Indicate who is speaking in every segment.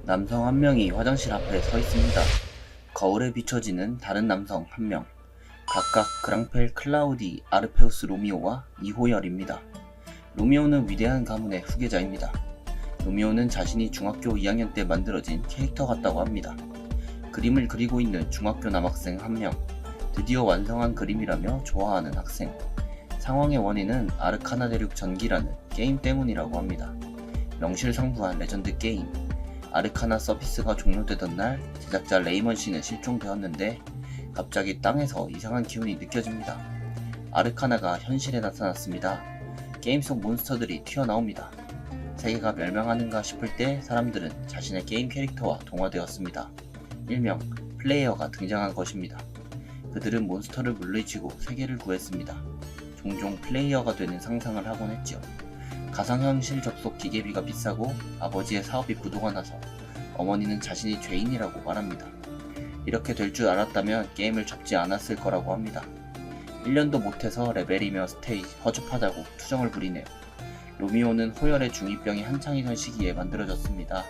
Speaker 1: 남성 한 명이 화장실 앞에 서 있습니다. 거울에 비춰지는 다른 남성 한 명. 각각 그랑펠 클라우디 아르페우스 로미오와 이호열입니다. 로미오는 위대한 가문의 후계자입니다. 로미오는 자신이 중학교 2학년 때 만들어진 캐릭터 같다고 합니다. 그림을 그리고 있는 중학교 남학생 한 명. 드디어 완성한 그림이라며 좋아하는 학생. 상황의 원인은 아르카나 대륙 전기라는 게임 때문이라고 합니다. 명실상부한 레전드 게임. 아르카나 서비스가 종료되던 날 제작자 레이먼 씨는 실종되었는데 갑자기 땅에서 이상한 기운이 느껴집니다. 아르카나가 현실에 나타났습니다. 게임 속 몬스터들이 튀어나옵니다. 세계가 멸망하는가 싶을 때 사람들은 자신의 게임 캐릭터와 동화되었습니다. 일명 플레이어가 등장한 것입니다. 그들은 몬스터를 물리치고 세계를 구했습니다. 종종 플레이어가 되는 상상을 하곤 했죠. 가상현실 접속 기계비가 비싸고 아버지의 사업이 부도가 나서 어머니는 자신이 죄인이라고 말합니다. 이렇게 될 줄 알았다면 게임을 접지 않았을 거라고 합니다. 1년도 못해서 레벨이며 스테이지 허접하다고 투정을 부리네요. 로미오는 호열의 중2병이 한창이던 시기에 만들어졌습니다.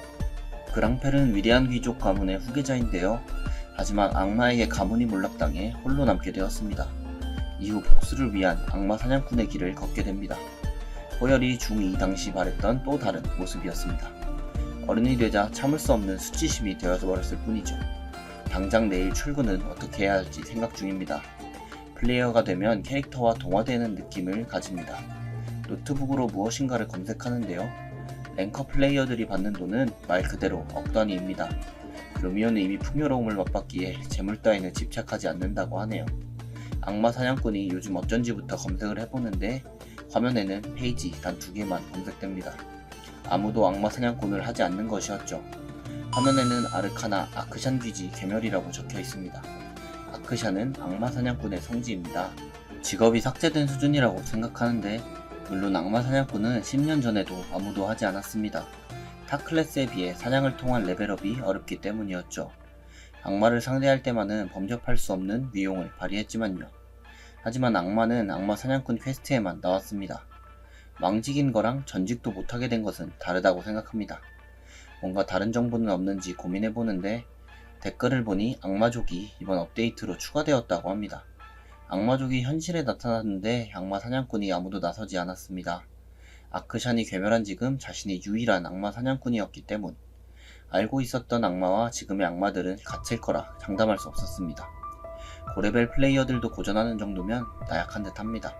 Speaker 1: 그랑펠은 위대한 귀족 가문의 후계자인데요. 하지만 악마에게 가문이 몰락당해 홀로 남게 되었습니다. 이후 복수를 위한 악마 사냥꾼의 길을 걷게 됩니다. 호열이 중2 당시 발했던 또 다른 모습이었습니다. 어른이 되자 참을 수 없는 수치심이 되어버렸을 뿐이죠. 당장 내일 출근은 어떻게 해야 할지 생각 중입니다. 플레이어가 되면 캐릭터와 동화되는 느낌을 가집니다. 노트북으로 무엇인가를 검색하는데요. 랭커 플레이어들이 받는 돈은 말 그대로 억 단위입니다. 로미오는 이미 풍요로움을 맛봤기에 재물 따위는 집착하지 않는다고 하네요. 악마 사냥꾼이 요즘 어쩐지부터 검색을 해보는데 화면에는 페이지 단 2개만 검색됩니다. 아무도 악마 사냥꾼을 하지 않는 것이었죠. 화면에는 아르카나 아크샨 귀지 괴멸이라고 적혀 있습니다. 아크샨은 악마 사냥꾼의 성지입니다. 직업이 삭제된 수준이라고 생각하는데 물론 악마 사냥꾼은 10년 전에도 아무도 하지 않았습니다. 타 클래스에 비해 사냥을 통한 레벨업이 어렵기 때문이었죠. 악마를 상대할 때만은 범접할 수 없는 위용을 발휘했지만요. 하지만 악마는 악마 사냥꾼 퀘스트에만 나왔습니다. 망직인 거랑 전직도 못하게 된 것은 다르다고 생각합니다. 뭔가 다른 정보는 없는지 고민해보는데 댓글을 보니 악마족이 이번 업데이트로 추가되었다고 합니다. 악마족이 현실에 나타났는데 악마 사냥꾼이 아무도 나서지 않았습니다. 아크샨이 괴멸한 지금 자신이 유일한 악마 사냥꾼이었기 때문. 알고 있었던 악마와 지금의 악마들은 갇힐 거라 장담할 수 없었습니다. 고레벨 플레이어들도 고전하는 정도면 나약한 듯 합니다.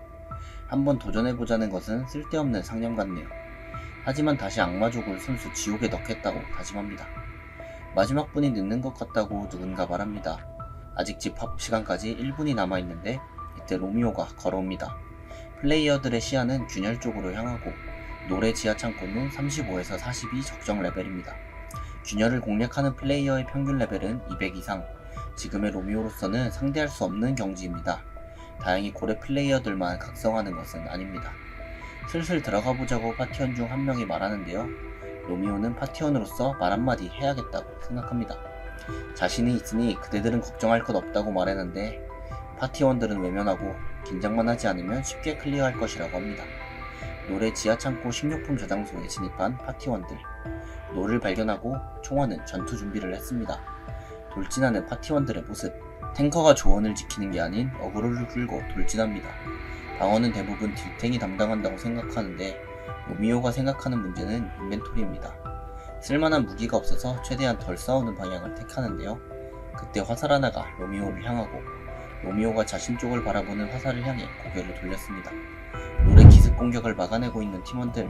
Speaker 1: 한번 도전해보자는 것은 쓸데없는 상념 같네요. 하지만 다시 악마족을 순수 지옥에 넣겠다고 다짐합니다. 마지막 분이 늦는 것 같다고 누군가 말합니다. 아직 집합 시간까지 1분이 남아있는데 이때 로미오가 걸어옵니다. 플레이어들의 시야는 균열 쪽으로 향하고 노래 지하 창고는 35에서 40이 적정 레벨입니다. 균열을 공략하는 플레이어의 평균 레벨은 200 이상, 지금의 로미오로서는 상대할 수 없는 경지입니다. 다행히 고래 플레이어들만 각성하는 것은 아닙니다. 슬슬 들어가보자고 파티원 중 한 명이 말하는데요. 로미오는 파티원으로서 말 한마디 해야겠다고 생각합니다. 자신이 있으니 그대들은 걱정할 것 없다고 말했는데 파티원들은 외면하고 긴장만 하지 않으면 쉽게 클리어할 것이라고 합니다. 노래 지하창고 식료품 저장소에 진입한 파티원들. 노를 발견하고 총원은 전투 준비를 했습니다. 돌진하는 파티원들의 모습. 탱커가 조언을 지키는 게 아닌 어그로를 끌고 돌진합니다. 방어는 대부분 딜탱이 담당한다고 생각하는데 로미오가 생각하는 문제는 인벤토리입니다. 쓸만한 무기가 없어서 최대한 덜 싸우는 방향을 택하는데요. 그때 화살 하나가 로미오를 향하고 로미오가 자신 쪽을 바라보는 화살을 향해 고개를 돌렸습니다. 노래 기습 공격을 막아내고 있는 팀원들.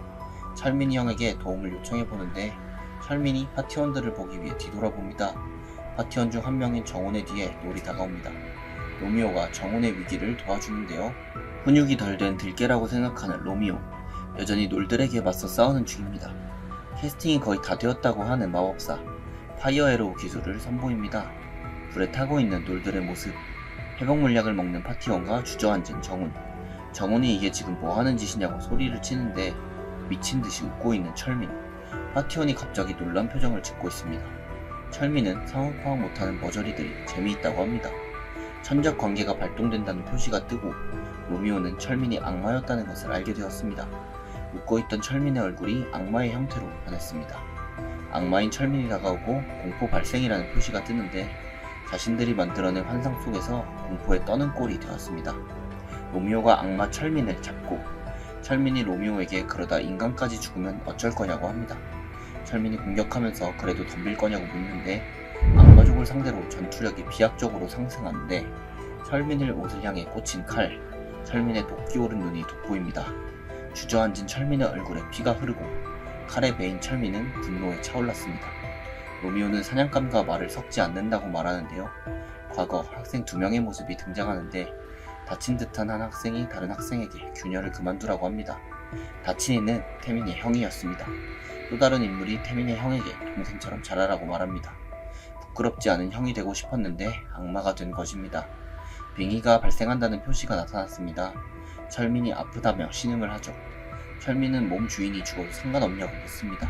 Speaker 1: 철민이 형에게 도움을 요청해보는데 철민이 파티원들을 보기 위해 뒤돌아봅니다. 파티원 중 한 명인 정훈의 뒤에 놀이 다가옵니다. 로미오가 정훈의 위기를 도와주는데요. 훈육이 덜 된 들깨라고 생각하는 로미오. 여전히 놀들에게 맞서 싸우는 중입니다. 캐스팅이 거의 다 되었다고 하는 마법사. 파이어 에로우 기술을 선보입니다. 불에 타고 있는 놀들의 모습. 회복 물약을 먹는 파티원과 주저앉은 정훈. 정훈이 이게 지금 뭐하는 짓이냐고 소리를 치는데 미친듯이 웃고 있는 철민. 파티원이 갑자기 놀란 표정을 짓고 있습니다. 철민은 상황 파악 못하는 머저리들이 재미있다고 합니다. 천적 관계가 발동된다는 표시가 뜨고 로미오는 철민이 악마였다는 것을 알게 되었습니다. 웃고 있던 철민의 얼굴이 악마의 형태로 변했습니다. 악마인 철민이 다가오고 공포 발생이라는 표시가 뜨는데 자신들이 만들어낸 환상 속에서 공포에 떠는 꼴이 되었습니다. 로미오가 악마 철민을 잡고 철민이 로미오에게 그러다 인간까지 죽으면 어쩔 거냐고 합니다. 철민이 공격하면서 그래도 덤빌 거냐고 묻는데 악마족을 상대로 전투력이 비약적으로 상승하는데 철민을 옷을 향해 꽂힌 칼, 철민의 도끼 오른 눈이 돋보입니다. 주저앉은 철민의 얼굴에 피가 흐르고 칼에 베인 철민은 분노에 차올랐습니다. 로미오는 사냥감과 말을 섞지 않는다고 말하는데요. 과거 학생 2명의 모습이 등장하는데 다친 듯한 한 학생이 다른 학생에게 균열을 그만두라고 합니다. 다친 이는 태민의 형이었습니다. 또 다른 인물이 태민의 형에게 동생처럼 잘하라고 말합니다. 부끄럽지 않은 형이 되고 싶었는데 악마가 된 것입니다. 빙의가 발생한다는 표시가 나타났습니다. 철민이 아프다며 신음을 하죠. 철민은 몸 주인이 죽어도 상관없냐고 묻습니다.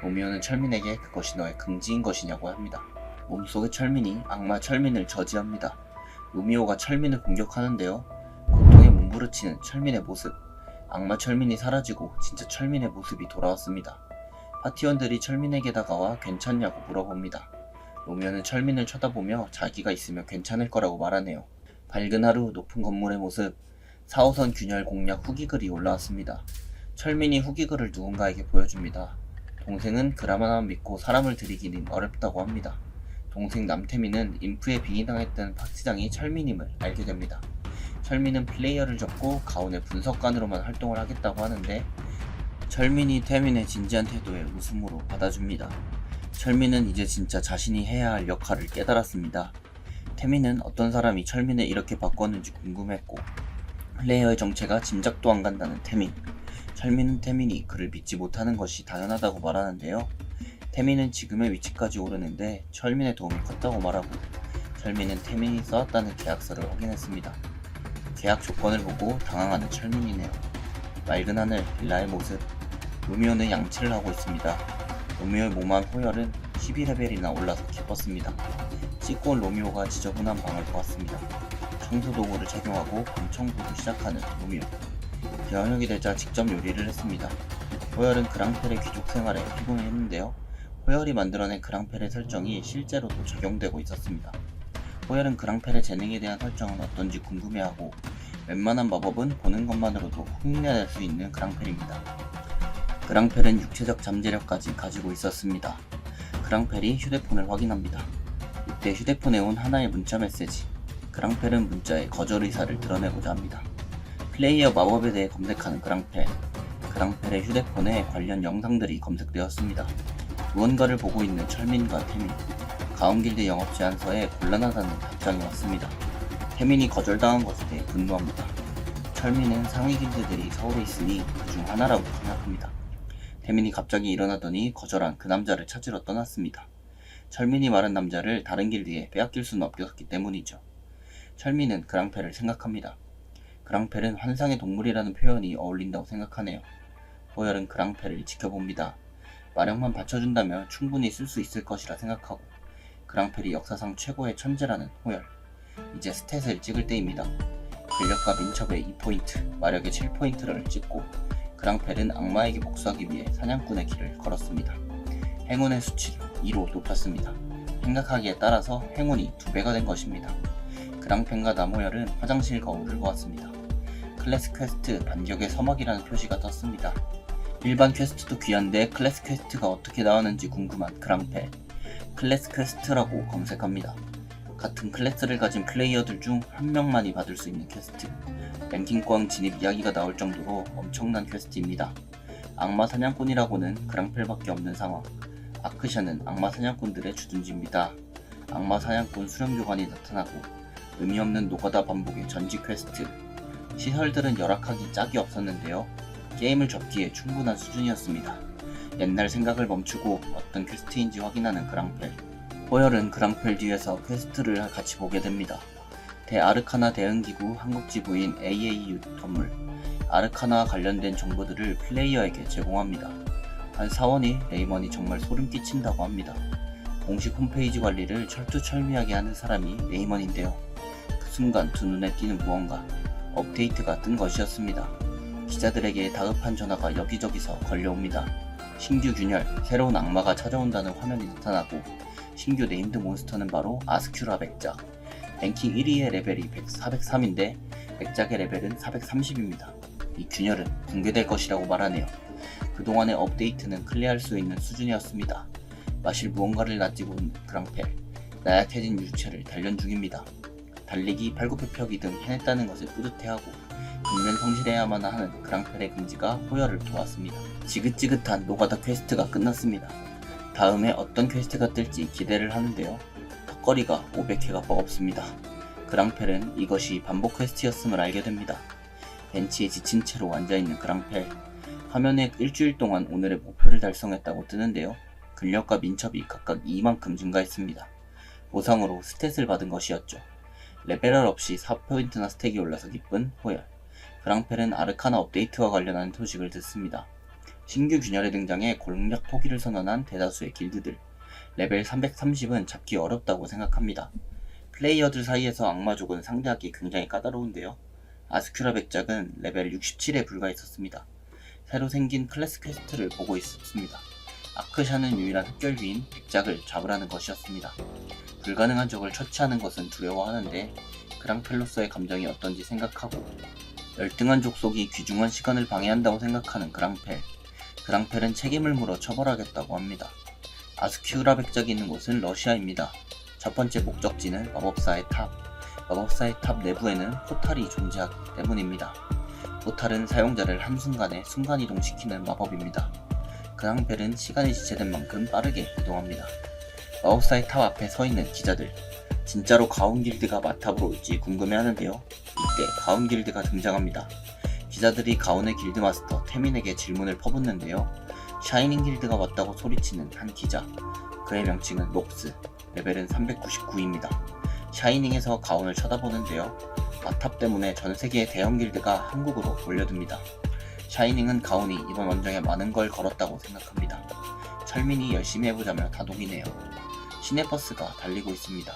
Speaker 1: 로미오는 철민에게 그것이 너의 긍지인 것이냐고 합니다. 몸속의 철민이 악마 철민을 저지합니다. 로미오가 철민을 공격하는데요. 고통에 몸부러치는 철민의 모습. 악마 철민이 사라지고 진짜 철민의 모습이 돌아왔습니다. 파티원들이 철민에게 다가와 괜찮냐고 물어봅니다. 로미오는 철민을 쳐다보며 자기가 있으면 괜찮을 거라고 말하네요. 밝은 하루 높은 건물의 모습. 4호선 균열 공략 후기글이 올라왔습니다. 철민이 후기글을 누군가에게 보여줍니다. 동생은 글 하나만 믿고 사람을 들이기는 어렵다고 합니다. 동생 남태민은 인프에 빙의당했던 파티장이 철민임을 알게 됩니다. 철민은 플레이어를 접고 가온의 분석관으로만 활동을 하겠다고 하는데 철민이 태민의 진지한 태도에 웃음으로 받아줍니다. 철민은 이제 진짜 자신이 해야 할 역할을 깨달았습니다. 태민은 어떤 사람이 철민을 이렇게 바꿨는지 궁금했고 플레이어의 정체가 짐작도 안 간다는 태민. 철민은 태민이 그를 믿지 못하는 것이 당연하다고 말하는데요. 태민은 지금의 위치까지 오르는데 철민의 도움이 컸다고 말하고 철민은 태민이 써왔다는 계약서를 확인했습니다. 계약 조건을 보고 당황하는 철민이네요. 맑은 하늘, 빌라의 모습. 로미오는 양치를 하고 있습니다. 로미오의 몸한 호열은 12레벨이나 올라서 기뻤습니다. 씻고 온 로미오가 지저분한 방을 보았습니다. 청소도구를 착용하고 방 청소를 시작하는 로미오. 저녁이 되자 직접 요리를 했습니다. 호열은 그랑펠의 귀족 생활에 피곤했는데요. 호열이 만들어낸 그랑펠의 설정이 실제로도 적용되고 있었습니다. 호열은 그랑펠의 재능에 대한 설정은 어떤지 궁금해하고 웬만한 마법은 보는 것만으로도 흉내낼 수 있는 그랑펠입니다. 그랑펠은 육체적 잠재력까지 가지고 있었습니다. 그랑펠이 휴대폰을 확인합니다. 이때 휴대폰에 온 하나의 문자 메시지. 그랑펠은 문자에 거절 의사를 드러내고자 합니다. 플레이어 마법에 대해 검색하는 그랑펠. 그랑펠의 휴대폰에 관련 영상들이 검색되었습니다. 무언가를 보고 있는 철민과 태민. 가온길드 영업 제안서에 곤란하다는 답장이 왔습니다. 태민이 거절당한 것에 대해 분노합니다. 철민은 상위 길드들이 서울에 있으니 그중 하나라고 생각합니다. 태민이 갑자기 일어나더니 거절한 그 남자를 찾으러 떠났습니다. 철민이 말한 남자를 다른 길드에 빼앗길 수는 없었기 때문이죠. 철민은 그랑펠을 생각합니다. 그랑펠은 환상의 동물이라는 표현이 어울린다고 생각하네요. 호열은 그랑펠을 지켜봅니다. 마력만 받쳐준다면 충분히 쓸 수 있을 것이라 생각하고 그랑펠이 역사상 최고의 천재라는 호열. 이제 스탯을 찍을 때입니다. 근력과 민첩에 2포인트, 마력에 7포인트를 찍고 그랑펠은 악마에게 복수하기 위해 사냥꾼의 길을 걸었습니다. 행운의 수치를 2로 높였습니다. 생각하기에 따라서 행운이 2배가 된 것입니다. 그랑펠과 남호열은 화장실 거울을 보았습니다. 클래스 퀘스트 반격의 서막이라는 표시가 떴습니다. 일반 퀘스트도 귀한데 클래스 퀘스트가 어떻게 나왔는지 궁금한 그랑펠. 클래스 퀘스트라고 검색합니다. 같은 클래스를 가진 플레이어들 중 한 명만이 받을 수 있는 퀘스트. 랭킹권 진입 이야기가 나올 정도로 엄청난 퀘스트입니다. 악마 사냥꾼이라고는 그랑펠밖에 없는 상황. 아크샤는 악마 사냥꾼들의 주둔지입니다. 악마 사냥꾼 수령 교관이 나타나고 의미 없는 노가다 반복의 전직 퀘스트. 시설들은 열악하기 짝이 없었는데요. 게임을 접기에 충분한 수준이었습니다. 옛날 생각을 멈추고 어떤 퀘스트인지 확인하는 그랑펠. 호열은 그랑펠 뒤에서 퀘스트를 같이 보게 됩니다. 대아르카나 대응기구 한국지부인 AAU 건물. 아르카나와 관련된 정보들을 플레이어에게 제공합니다. 한 사원이 레이먼이 정말 소름 끼친다고 합니다. 공식 홈페이지 관리를 철두철미하게 하는 사람이 레이먼인데요. 그 순간 두 눈에 띄는 무언가. 업데이트가 뜬 것이었습니다. 기자들에게 다급한 전화가 여기저기서 걸려옵니다. 신규 균열, 새로운 악마가 찾아온다는 화면이 나타나고 신규 네임드 몬스터는 바로 아스큐라 백작. 랭킹 1위의 레벨이 403인데 백작의 레벨은 430입니다. 이 균열은 붕괴될 것이라고 말하네요. 그동안의 업데이트는 클리어할 수 있는 수준이었습니다. 마실 무언가를 낯지고 온 그랑펠, 나약해진 유체를 단련 중입니다. 달리기, 팔굽혀펴기 등 해냈다는 것을 뿌듯해하고 근면 성실해야만 하는 그랑펠의 긍지가 호열을 도왔습니다. 지긋지긋한 노가다 퀘스트가 끝났습니다. 다음에 어떤 퀘스트가 뜰지 기대를 하는데요. 턱걸이가 500회가 버겁습니다. 그랑펠은 이것이 반복 퀘스트였음을 알게 됩니다. 벤치에 지친 채로 앉아있는 그랑펠. 화면에 일주일 동안 오늘의 목표를 달성했다고 뜨는데요. 근력과 민첩이 각각 2만큼 증가했습니다. 보상으로 스탯을 받은 것이었죠. 레벨업 없이 4포인트나 스택이 올라서 기쁜 호열. 그랑펠은 아르카나 업데이트와 관련한 소식을 듣습니다. 신규 균열에 등장해 공략 포기를 선언한 대다수의 길드들. 레벨 330은 잡기 어렵다고 생각합니다. 플레이어들 사이에서 악마족은 상대하기 굉장히 까다로운데요. 아스큐라 백작은 레벨 67에 불과했었습니다. 새로 생긴 클래스 퀘스트를 보고 있었습니다. 아크샤는 유일한 흡결귀인 백작을 잡으라는 것이었습니다. 불가능한 적을 처치하는 것은 두려워하는데 그랑펠로서의 감정이 어떤지 생각하고 열등한 족속이 귀중한 시간을 방해한다고 생각하는 그랑펠. 그랑펠은 책임을 물어 처벌하겠다고 합니다. 아스큐라 백작이 있는 곳은 러시아입니다. 첫 번째 목적지는 마법사의 탑. 마법사의 탑 내부에는 포탈이 존재하기 때문입니다. 포탈은 사용자를 한순간에 순간이동시키는 마법입니다. 그랑펠은 시간이 지체된 만큼 빠르게 이동합니다. 마법사의 탑 앞에 서있는 기자들. 진짜로 가운 길드가 마탑으로 올지 궁금해하는데요. 이때 가운 길드가 등장합니다. 기자들이 가운의 길드 마스터 태민에게 질문을 퍼붓는데요. 샤이닝 길드가 왔다고 소리치는 한 기자. 그의 명칭은 록스. 레벨은 399입니다. 샤이닝에서 가운을 쳐다보는데요. 마탑 때문에 전세계의 대형 길드가 한국으로 몰려듭니다. 샤이닝은 가운이 이번 원정에 많은 걸 걸었다고 생각합니다. 철민이 열심히 해보자며 다독이네요. 시내버스가 달리고 있습니다.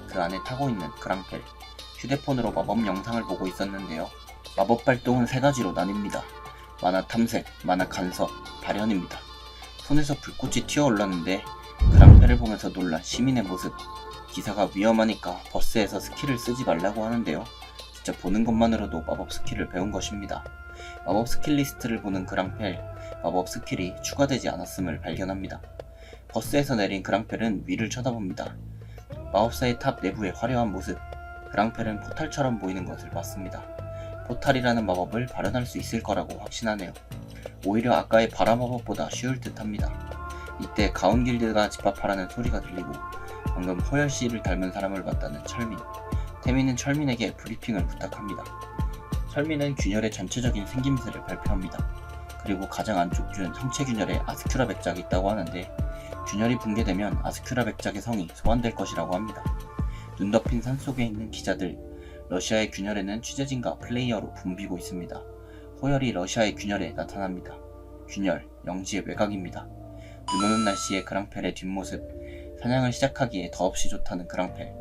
Speaker 1: 그 안에 타고 있는 그랑펠. 휴대폰으로 마법 영상을 보고 있었는데요. 마법 발동은 3가지로 나뉩니다. 만화 탐색, 만화 간섭, 발현입니다. 손에서 불꽃이 튀어올랐는데 그랑펠을 보면서 놀란 시민의 모습. 기사가 위험하니까 버스에서 스킬을 쓰지 말라고 하는데요. 직접 보는 것만으로도 마법 스킬을 배운 것입니다. 마법 스킬 리스트를 보는 그랑펠. 마법 스킬이 추가되지 않았음을 발견합니다. 버스에서 내린 그랑펠은 위를 쳐다봅니다. 마법사의 탑 내부의 화려한 모습. 그랑펠은 포탈처럼 보이는 것을 봤습니다. 포탈이라는 마법을 발현할 수 있을 거라고 확신하네요. 오히려 아까의 바라마법보다 쉬울 듯 합니다. 이때 가운 길드가 집합하라는 소리가 들리고 방금 호열씨를 닮은 사람을 봤다는 철민. 태민은 철민에게 브리핑을 부탁합니다. 철민은 균열의 전체적인 생김새를 발표합니다. 그리고 가장 안쪽 준 성체 균열에 아스큐라 백작이 있다고 하는데 균열이 붕괴되면 아스큐라 백작의 성이 소환될 것이라고 합니다. 눈 덮인 산속에 있는 기자들. 러시아의 균열에는 취재진과 플레이어로 붐비고 있습니다. 호열이 러시아의 균열에 나타납니다. 균열, 영지의 외곽입니다. 눈 오는 날씨의 그랑펠의 뒷모습. 사냥을 시작하기에 더없이 좋다는 그랑펠.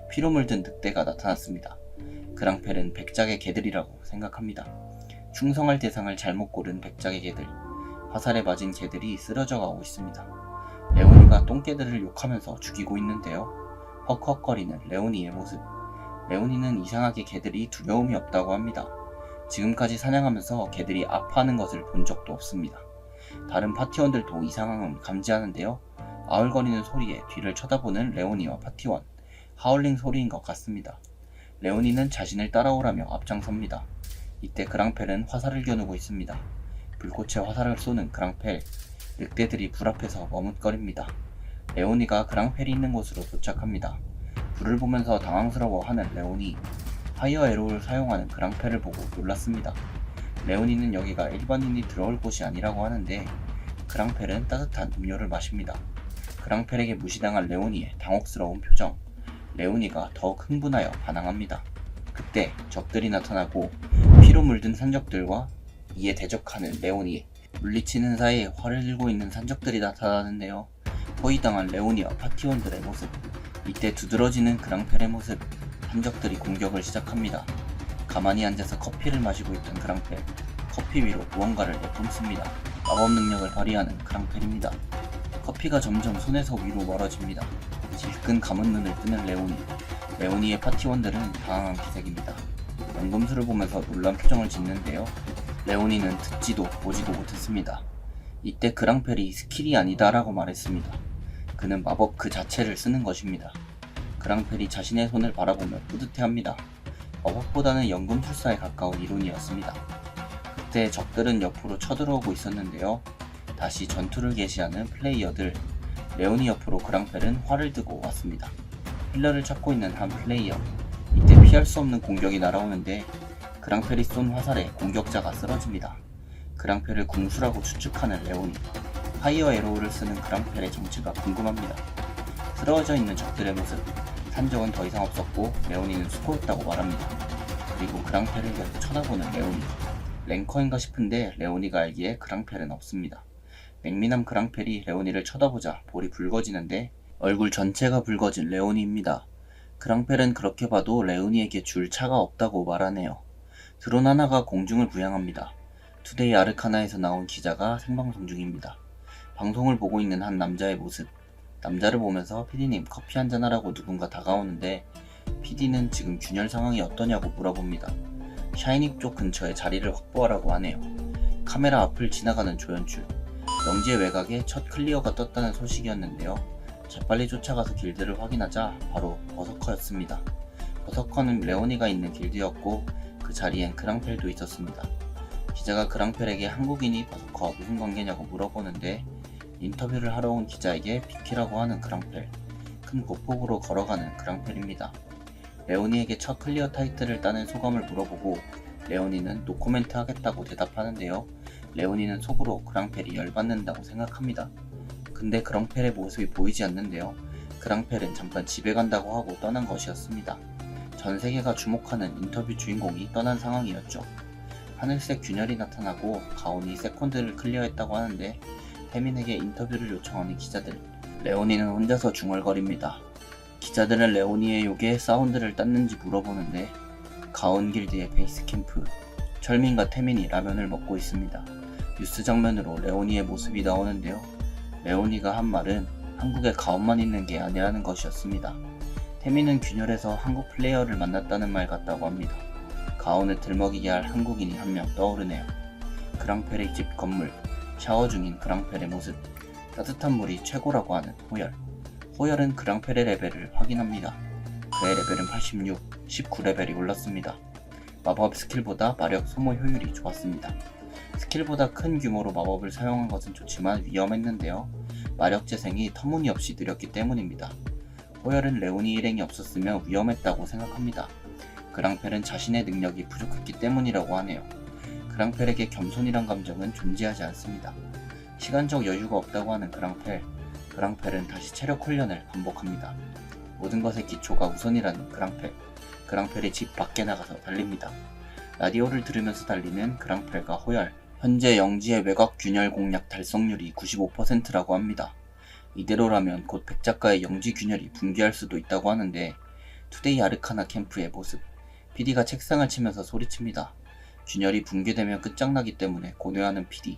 Speaker 1: 피로 물든 늑대가 나타났습니다. 그랑펠은 백작의 개들이라고 생각합니다. 충성할 대상을 잘못 고른 백작의 개들. 화살에 맞은 개들이 쓰러져 가고 있습니다. 레오니가 똥개들을 욕하면서 죽이고 있는데요. 헉헉거리는 레오니의 모습. 레오니는 이상하게 개들이 두려움이 없다고 합니다. 지금까지 사냥하면서 개들이 아파하는 것을 본 적도 없습니다. 다른 파티원들도 이상함을 감지하는데요. 아울거리는 소리에 뒤를 쳐다보는 레오니와 파티원. 하울링 소리인 것 같습니다. 레오니는 자신을 따라오라며 앞장섭니다. 이때 그랑펠은 화살을 겨누고 있습니다. 불꽃에 화살을 쏘는 그랑펠. 늑대들이 불 앞에서 머뭇거립니다. 레오니가 그랑펠이 있는 곳으로 도착합니다. 불을 보면서 당황스러워하는 레오니. 파이어 에로를 사용하는 그랑펠을 보고 놀랐습니다. 레오니는 여기가 일반인이 들어올 곳이 아니라고 하는데 그랑펠은 따뜻한 음료를 마십니다. 그랑펠에게 무시당한 레오니의 당혹스러운 표정. 레오니가 더욱 흥분하여 반항합니다. 그때 적들이 나타나고 피로 물든 산적들과 이에 대적하는 레오니. 물리치는 사이에 활을 들고 있는 산적들이 나타나는데요. 포위당한 레오니와 파티원들의 모습. 이때 두드러지는 그랑펠의 모습. 산적들이 공격을 시작합니다. 가만히 앉아서 커피를 마시고 있던 그랑펠. 커피 위로 무언가를 내뿜습니다. 마법 능력을 발휘하는 그랑펠입니다. 커피가 점점 손에서 위로 멀어집니다. 질끈 감은 눈을 뜨는 레오니. 레오니의 파티원들은 당황한 기색입니다. 연금술을 보면서 놀란 표정을 짓는데요. 레오니는 듣지도 보지도 못했습니다. 이때 그랑펠이 스킬이 아니다 라고 말했습니다. 그는 마법 그 자체를 쓰는 것입니다. 그랑펠이 자신의 손을 바라보며 뿌듯해합니다. 마법보다는 연금술사에 가까운 이론이었습니다. 그때 적들은 옆으로 쳐들어오고 있었는데요. 다시 전투를 개시하는 플레이어들. 레오니 옆으로 그랑펠은 활을 들고 왔습니다. 힐러를 찾고 있는 한 플레이어. 이때 피할 수 없는 공격이 날아오는데 그랑펠이 쏜 화살에 공격자가 쓰러집니다. 그랑펠을 궁수라고 추측하는 레오니. 파이어 에로우를 쓰는 그랑펠의 정체가 궁금합니다. 쓰러져 있는 적들의 모습. 산적은 더 이상 없었고 레오니는 수고했다고 말합니다. 그리고 그랑펠을 계속 쳐다보는 레오니. 랭커인가 싶은데 레오니가 알기에 그랑펠은 없습니다. 맹민함 그랑펠이 레오니를 쳐다보자 볼이 붉어지는데 얼굴 전체가 붉어진 레오니입니다. 그랑펠은 그렇게 봐도 레오니에게 줄 차가 없다고 말하네요. 드론 하나가 공중을 부양합니다. 투데이 아르카나에서 나온 기자가 생방송 중입니다. 방송을 보고 있는 한 남자의 모습. 남자를 보면서 PD님 커피 한잔 하라고 누군가 다가오는데 PD는 지금 균열 상황이 어떠냐고 물어봅니다. 샤이닉 쪽 근처에 자리를 확보하라고 하네요. 카메라 앞을 지나가는 조연출. 영지의 외곽에 첫 클리어가 떴다는 소식이었는데요. 재빨리 쫓아가서 길드를 확인하자 바로 버서커였습니다. 버서커는 레오니가 있는 길드였고 그 자리엔 그랑펠도 있었습니다. 기자가 그랑펠에게 한국인이 버서커와 무슨 관계냐고 물어보는데 인터뷰를 하러 온 기자에게 비키라고 하는 그랑펠. 큰 보폭으로 걸어가는 그랑펠입니다. 레오니에게 첫 클리어 타이틀을 따는 소감을 물어보고 레오니는 노코멘트 하겠다고 대답하는데요. 레오니는 속으로 그랑펠이 열받는다고 생각합니다. 근데 그랑펠의 모습이 보이지 않는데요. 그랑펠은 잠깐 집에 간다고 하고 떠난 것이었습니다. 전 세계가 주목하는 인터뷰 주인공이 떠난 상황이었죠. 하늘색 균열이 나타나고 가온이 세컨드를 클리어했다고 하는데 태민에게 인터뷰를 요청하는 기자들. 레오니는 혼자서 중얼거립니다. 기자들은 레오니의 욕에 사운드를 땄는지 물어보는데 가온 길드의 베이스 캠프. 철민과 태민이 라면을 먹고 있습니다. 뉴스 장면으로 레오니의 모습이 나오는데요. 레오니가 한 말은 한국에 가온만 있는 게 아니라는 것이었습니다. 태민은 균열에서 한국 플레이어를 만났다는 말 같다고 합니다. 가온을 들먹이게 할 한국인이 한 명 떠오르네요. 그랑펠의 집 건물. 샤워 중인 그랑펠의 모습. 따뜻한 물이 최고라고 하는 호열. 호열은 그랑펠의 레벨을 확인합니다. 그의 레벨은 86, 19레벨이 올랐습니다. 마법 스킬보다 마력 소모 효율이 좋았습니다. 스킬보다 큰 규모로 마법을 사용한 것은 좋지만 위험했는데요. 마력 재생이 터무니없이 느렸기 때문입니다. 호열은 레오니 일행이 없었으면 위험했다고 생각합니다. 그랑펠은 자신의 능력이 부족했기 때문이라고 하네요. 그랑펠에게 겸손이란 감정은 존재하지 않습니다. 시간적 여유가 없다고 하는 그랑펠. 그랑펠은 다시 체력 훈련을 반복합니다. 모든 것의 기초가 우선이라는 그랑펠. 그랑펠이 집 밖에 나가서 달립니다. 라디오를 들으면서 달리는 그랑펠과 호열. 현재 영지의 외곽 균열 공략 달성률이 95%라고 합니다. 이대로라면 곧 백작가의 영지 균열이 붕괴할 수도 있다고 하는데 투데이 아르카나 캠프의 모습. PD가 책상을 치면서 소리칩니다. 균열이 붕괴되면 끝장나기 때문에 고뇌하는 PD.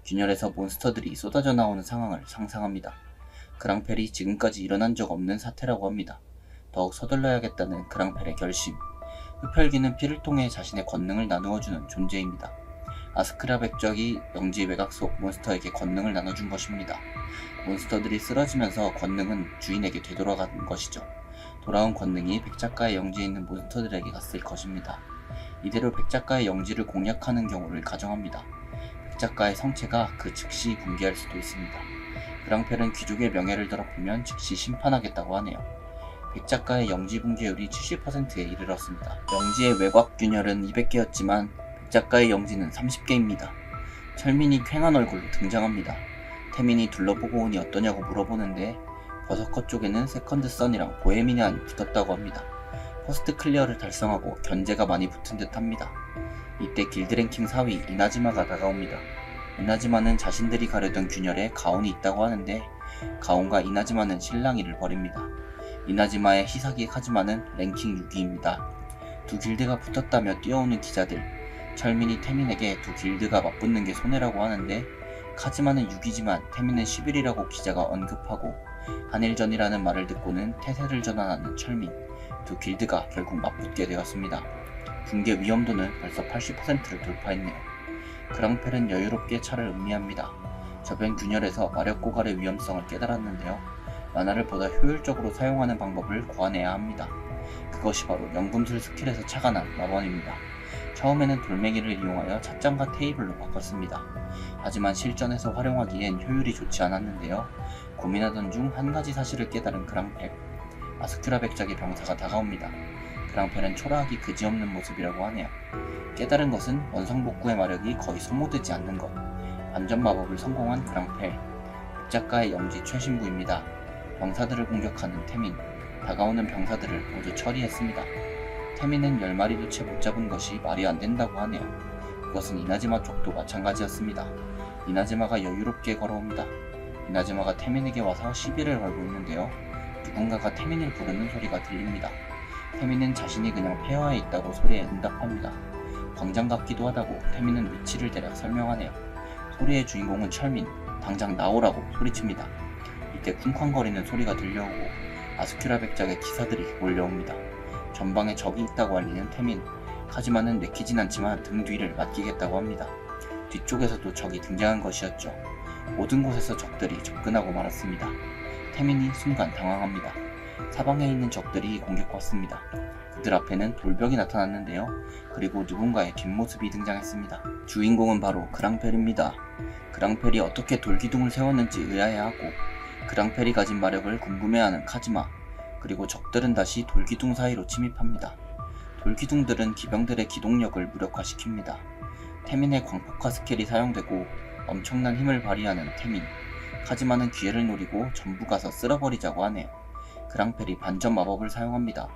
Speaker 1: 균열에서 몬스터들이 쏟아져 나오는 상황을 상상합니다. 그랑펠이 지금까지 일어난 적 없는 사태라고 합니다. 더욱 서둘러야겠다는 그랑펠의 결심. 흡혈귀는 피를 통해 자신의 권능을 나누어주는 존재입니다. 아스크라 백작이 영지 외곽 속 몬스터에게 권능을 나눠준 것입니다. 몬스터들이 쓰러지면서 권능은 주인에게 되돌아간 것이죠. 돌아온 권능이 백작가의 영지에 있는 몬스터들에게 갔을 것입니다. 이대로 백작가의 영지를 공략하는 경우를 가정합니다. 백작가의 성체가 그 즉시 붕괴할 수도 있습니다. 그랑펠은 귀족의 명예를 더럽히면 즉시 심판하겠다고 하네요. 백작가의 영지 붕괴율이 70%에 이르렀습니다. 영지의 외곽 균열은 200개였지만 백작가의 영지는 30개입니다. 철민이 퀭한 얼굴로 등장합니다. 태민이 둘러보고 오니 어떠냐고 물어보는데 버서커 쪽에는 세컨드 선이랑 보헤미안이 붙었다고 합니다. 퍼스트 클리어를 달성하고 견제가 많이 붙은 듯 합니다. 이때 길드 랭킹 4위 이나즈마가 다가옵니다. 이나즈마는 자신들이 가려던 균열에 가온이 있다고 하는데 가온과 이나즈마는 실랑이를 벌입니다. 이나즈마의 히사기 카즈마는 랭킹 6위입니다. 두 길드가 붙었다며 뛰어오는 기자들. 철민이 태민에게 두 길드가 맞붙는 게 손해라고 하는데 카즈마는 6이지만 태민은 11이라고 기자가 언급하고 한일전이라는 말을 듣고는 태세를 전환하는 철민, 두 길드가 결국 맞붙게 되었습니다. 붕괴 위험도는 벌써 80%를 돌파했네요. 그랑펠은 여유롭게 차를 음미합니다. 저변 균열에서 마력 고갈의 위험성을 깨달았는데요. 만화를 보다 효율적으로 사용하는 방법을 고안해야 합니다. 그것이 바로 연금술 스킬에서 차가 난 마법입니다. 처음에는 돌멩이를 이용하여 찻잔과 테이블로 바꿨습니다. 하지만 실전에서 활용하기엔 효율이 좋지 않았는데요. 고민하던 중 한 가지 사실을 깨달은 그랑펠. 아스큐라 백작의 병사가 다가옵니다. 그랑펠은 초라하기 그지없는 모습이라고 하네요. 깨달은 것은 원상복구의 마력이 거의 소모되지 않는 것. 반전 마법을 성공한 그랑펠. 백작가의 영지 최신부입니다. 병사들을 공격하는 태민. 다가오는 병사들을 모두 처리했습니다. 태민은 10마리도 채 못 잡은 것이 말이 안 된다고 하네요. 그것은 이나즈마 쪽도 마찬가지였습니다. 이나즈마가 여유롭게 걸어옵니다. 이나즈마가 태민에게 와서 시비를 걸고 있는데요. 누군가가 태민을 부르는 소리가 들립니다. 태민은 자신이 그냥 폐허에 있다고 소리에 응답합니다. 광장 같기도 하다고 태민은 위치를 대략 설명하네요. 소리의 주인공은 철민, 당장 나오라고 소리칩니다. 이때 쿵쾅거리는 소리가 들려오고 아스큐라 백작의 기사들이 몰려옵니다. 전방에 적이 있다고 알리는 태민, 카즈마는 내키진 않지만 등 뒤를 맡기겠다고 합니다. 뒤쪽에서도 적이 등장한 것이었죠. 모든 곳에서 적들이 접근하고 말았습니다. 태민이 순간 당황합니다. 사방에 있는 적들이 공격왔습니다. 그들 앞에는 돌벽이 나타났는데요. 그리고 누군가의 뒷모습이 등장했습니다. 주인공은 바로 그랑펠입니다. 그랑펠이 어떻게 돌기둥을 세웠는지 의아해하고 그랑펠이 가진 마력을 궁금해하는 카즈마, 그리고 적들은 다시 돌기둥 사이로 침입합니다. 돌기둥들은 기병들의 기동력을 무력화시킵니다. 태민의 광폭화 스킬이 사용되고 엄청난 힘을 발휘하는 태민, 카즈마는 기회를 노리고 전부 가서 쓸어버리자고 하네요. 그랑펠이 반전 마법을 사용합니다.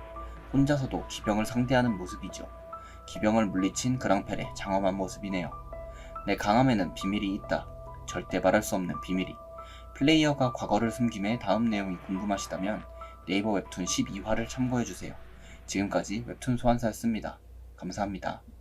Speaker 1: 혼자서도 기병을 상대하는 모습이죠. 기병을 물리친 그랑펠의 장엄한 모습이네요. 내 강함에는 비밀이 있다. 절대 말할 수 없는 비밀이. 플레이어가 과거를 숨김에 다음 내용이 궁금하시다면 네이버 웹툰 12화를 참고해주세요. 지금까지 웹툰 소환사였습니다. 감사합니다.